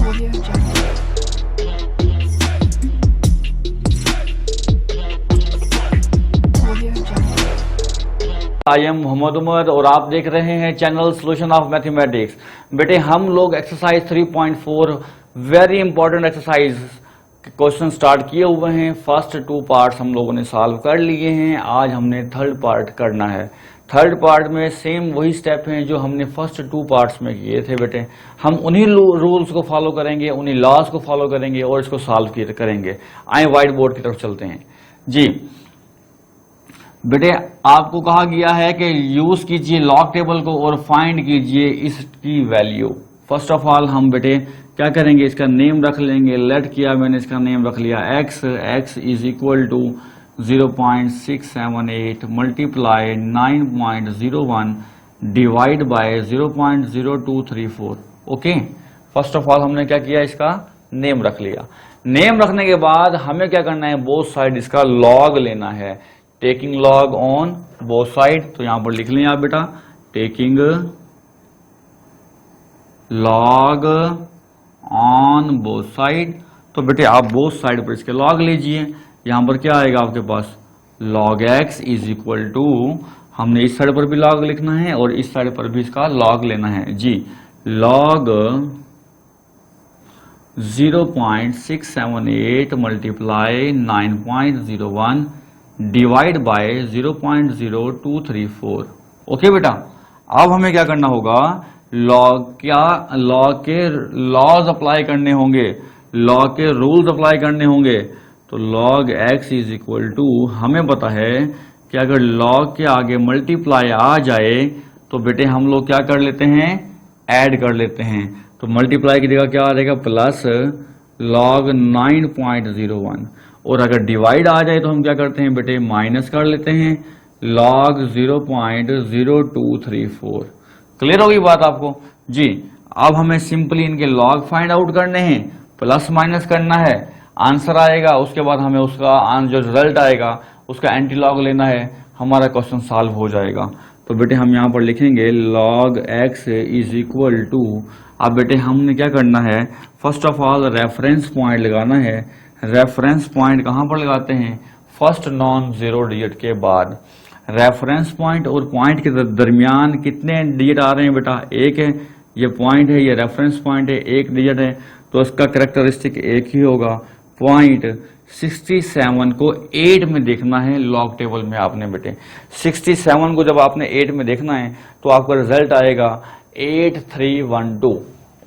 Audio Jungle. Audio Jungle. I am Mohammed Umar और आप देख रहे हैं चैनल सॉल्यूशन ऑफ मैथमेटिक्स। बेटे हम लोग exercise 3.4 very important exercise question start किए हुए हैं। फर्स्ट 2 पार्ट्स हम लोगों ने सॉल्व कर लिए हैं। आज हमने थर्ड पार्ट करना है। थर्ड पार्ट में सेम वही स्टेप हैं जो हमने फर्स्ट 2 पार्ट्स में किए थे। बेटे हम उन्हीं रूल्स को फॉलो करेंगे, उन्हीं लॉज को फॉलो करेंगे और इसको सॉल्व करेंगे। आए व्हाइट बोर्ड की तरफ चलते हैं जी। बेटे आपको कहा गया है कि यूज कीजिए लॉग टेबल को और फाइंड कीजिए इसकी वैल्यू। फर्स्ट ऑफ ऑल हम बेटे क्या करेंगे, इसका नेम रख लेंगे। लेट किया मैंने, इसका नेम रख लिया x is equal to 0.678 multiply 9.01 divide by 0.0234। Okay, first of all हमने क्या किया, इसका नेम रख लिया। नेम रखने के बाद हमें क्या करना है, बोथ साइड इसका लॉग लेना है। Taking log on both side, तो यहां पर लिख लें आप बेटा, taking log on both side. तो बेटे आप बोथ साइड पर इसके लॉग लीजिए। यहां पर क्या आएगा आपके पास, log x is equal to, हमने इस साइड पर भी लॉग लिखना है और इस साइड पर भी इसका लॉग लेना है जी। Log 0.678 multiply 9.01 divide by 0.0234। Okay बेटा, अब हमें क्या करना होगा, लॉग के लॉज अप्लाई करने होंगे, लॉग के रूल्स अप्लाई करने होंगे। तो log x is equal to, हमें पता है कि अगर लॉग के आगे मल्टीप्लाई आ जाए तो बेटे हम लोग क्या कर लेते हैं, ऐड कर लेते हैं। तो मल्टीप्लाई की जगह क्या आ जाएगा, प्लस लॉग 9.01। और अगर डिवाइड आ जाए तो हम क्या करते हैं बेटे, माइनस कर लेते हैं लॉग 0.0234। क्लियर होगी बात आपको जी। अब हमें सिंपली इनके लॉग फाइंड आउट करने हैं, प्लस माइनस करना है, आंसर आएगा, उसके बाद हमें उसका जो रिजल्ट आएगा उसका एंटी लॉग लेना है, हमारा क्वेश्चन सॉल्व हो जाएगा। तो बेटे हम यहाँ पर लिखेंगे log x is equal to, अब बेटे हमने क्या करना है, first of all reference point लगाना है। रेफरेंस पॉइंट कहां पर लगाते हैं, फर्स्ट नॉन जीरो डिजिट के बाद। रेफरेंस पॉइंट और पॉइंट के दरमियान कितने डिजिट आ रहे हैं बेटा, एक है, ये पॉइंट है, ये रेफरेंस पॉइंट है, एक डिजिट है, तो इसका कैरेक्टरिस्टिक एक ही होगा। पॉइंट 67 को 8 में देखना है लॉग टेबल में आपने बेटे। 67 को जब आपने 8 में देखना है तो आपका रिजल्ट आएगा 8312।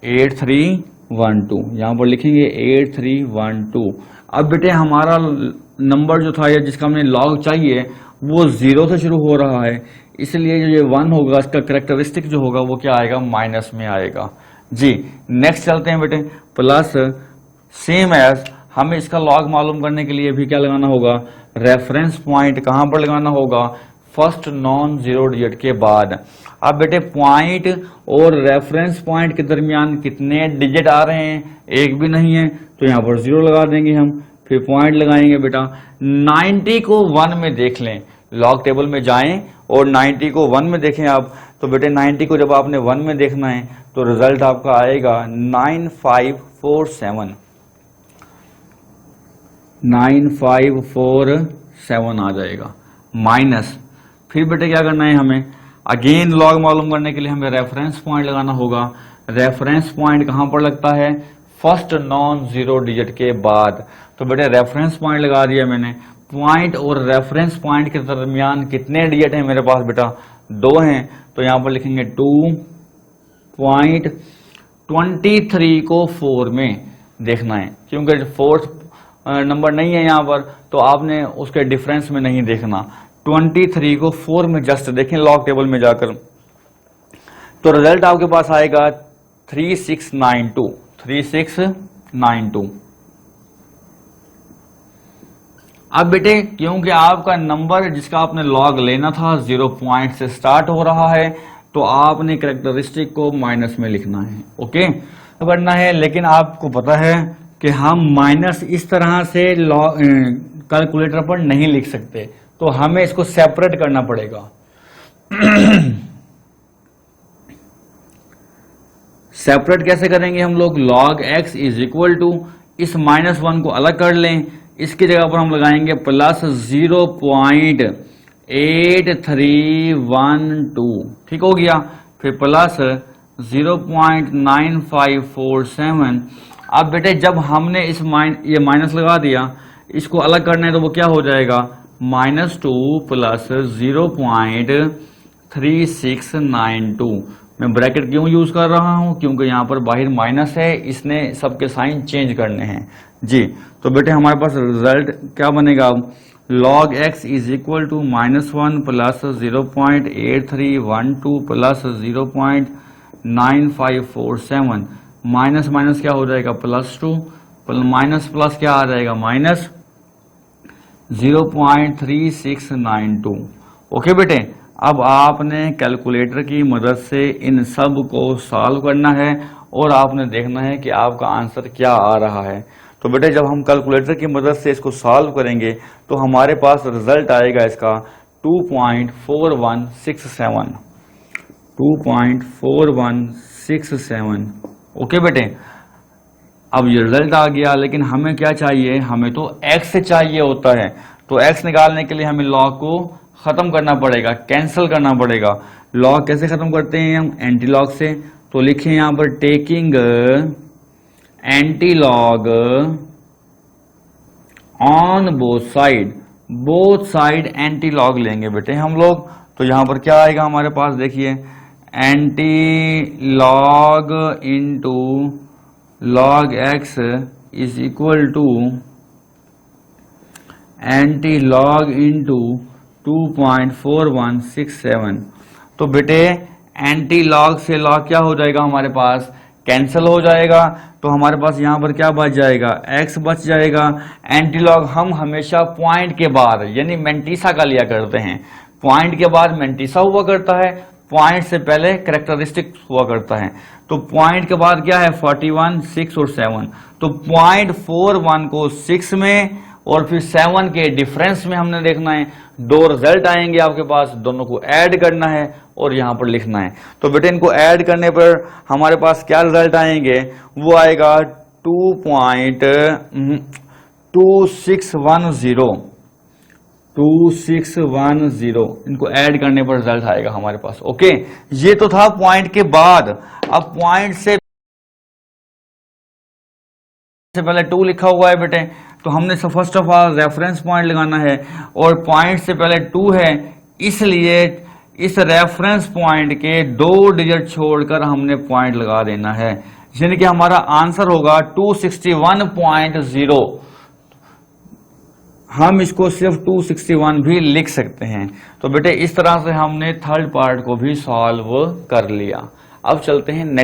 8312 यहां पर लिखेंगे 8312। अब बेटे हमारा नंबर जो था या जिसका हमने लॉग चाहिए वो 0 से शुरू हो रहा है, इसलिए जो ये 1 होगा इसका कैरेक्टरिस्टिक जो होगा वो क्या आएगा, माइनस में आएगा जी। नेक्स्ट चलते हैं बेटे, प्लस सेम एज, हमें इसका लॉग मालूम करने के लिए भी क्या लगाना होगा, रेफरेंस पॉइंट कहां पर लगाना होगा, फर्स्ट नॉन जीरो डिजिट के बाद। अब बेटे पॉइंट और रेफरेंस पॉइंट के दरमियान कितने डिजिट आ रहे हैं, एक भी नहीं है, तो यहां पर 0 लगा देंगे हम, फिर पॉइंट लगाएंगे बेटा। 90 को 1 में देख लें, लॉग टेबल में जाएं और 90 को 1 में देखें आप। तो बेटे 90 को जब आपने 1 में देखना है तो रिजल्ट आपका आएगा 9547। 9547 आ जाएगा माइनस। फिर बेटे क्या करना है, हमें अगेन लॉग मालूम करने के लिए हमें रेफरेंस पॉइंट लगाना होगा। रेफरेंस पॉइंट कहां पर लगता है, फर्स्ट नॉन जीरो डिजिट के बाद। तो बेटे रेफरेंस पॉइंट लगा दिया मैंने। पॉइंट और रेफरेंस पॉइंट के दरमियान कितने डिजिट हैं मेरे पास बेटा, 2 हैं, तो यहां पर लिखेंगे 2.23 को 4 में देखना है, क्योंकि 4th नंबर नहीं है यहां पर, तो आपने उसके डिफरेंस में नहीं देखना। 23 को 4 में जस्ट देखें लॉग टेबल में जाकर, तो रिजल्ट आपके पास आएगा 3692। 3692। अब बेटे क्योंकि आपका नंबर जिसका आपने लॉग लेना था 0 पॉइंट से स्टार्ट हो रहा है, तो आपने कैरेक्टरिस्टिक को माइनस में लिखना है। ओके करना है, लेकिन आपको पता है कि हम माइनस इस तरह से कैलकुलेटर पर नहीं लिख सकते, तो हमें इसको सेपरेट करना पड़ेगा। सेपरेट कैसे करेंगे हम लोग, log x is equal to इस -1 को अलग कर लें, इसकी जगह पर हम लगाएंगे प्लस 0.8312, ठीक हो गया, फिर प्लस 0.9547। अब बेटे जब हमने ये माइनस लगा दिया, इसको अलग करना है तो वो क्या हो जाएगा, -2 प्लस 0.3692। मैं ब्रैकेट क्यों यूज कर रहा हूं, क्योंकि यहां पर बाहर माइनस है, इसने सबके साइन चेंज करने हैं जी। तो बेटे हमारे पास रिजल्ट क्या बनेगा, log x is equal to -1 plus 0.8312 plus 0.9547, minus minus क्या हो जाएगा +2, माइनस प्लस क्या आ जाएगा माइनस 0.3692। ओके बेटे, अब आपने कैलकुलेटर की मदद से इन सब को सॉल्व करना है और आपने देखना है कि आपका आंसर क्या आ रहा है। तो बेटे जब हम कैलकुलेटर की मदद से इसको सॉल्व करेंगे तो हमारे पास रिजल्ट आएगा इसका 2.4167, 2.4167। ओके बेटे, अब ये रिजल्ट आ गया, लेकिन हमें क्या चाहिए, हमें तो x चाहिए होता है। तो x निकालने के लिए हमें log को खत्म करना पड़ेगा, कैंसिल करना पड़ेगा। log कैसे खत्म करते हैं हम, एंटी लॉग से। तो लिखें यहां पर taking anti log on both side anti log लेंगे बेटे हम लोग। तो यहां पर क्या आएगा हमारे पास, देखिए antilog into log x is equal to antilog into 2.4167। तो बेटे एंटी लॉग से लॉग क्या हो जाएगा हमारे पास, कैंसिल हो जाएगा। तो हमारे पास यहां पर क्या बच जाएगा, x बच जाएगा। एंटी लॉग हम हमेशा पॉइंट के बाद यानी मेंटिसा का लिया करते हैं, पॉइंट के बाद मेंटिसा हुआ करता है, पॉइंट से पहले कैरेक्टरिस्टिक हुआ करता है। तो पॉइंट के बाद क्या है 41, 6 और 7। तो 0.41 को 6 में और फिर 7 के डिफरेंस में हमने देखना है। दो रिजल्ट आएंगे आपके पास, दोनों को ऐड करना है और यहां पर लिखना है। तो बेटे इनको ऐड करने पर हमारे पास क्या रिजल्ट आएंगे, वो आएगा 2610। इनको ऐड करने पर रिजल्ट आएगा हमारे पास। ओके, ये तो था पॉइंट के बाद। अब पॉइंट से पहले 2 लिखा हुआ है बेटे, तो हमने first of all reference point लगाना है और पॉइंट से पहले 2 है, इसलिए इस रेफरेंस पॉइंट के 2 डिजिट छोड़कर हमने पॉइंट लगा देना है, यानी कि हमारा आंसर होगा 261.0। हम इसको सिर्फ 261 भी लिख सकते हैं। तो बेटे इस तरह से हमने थर्ड पार्ट को भी सॉल्व कर लिया। अब चलते हैं नेक्स्ट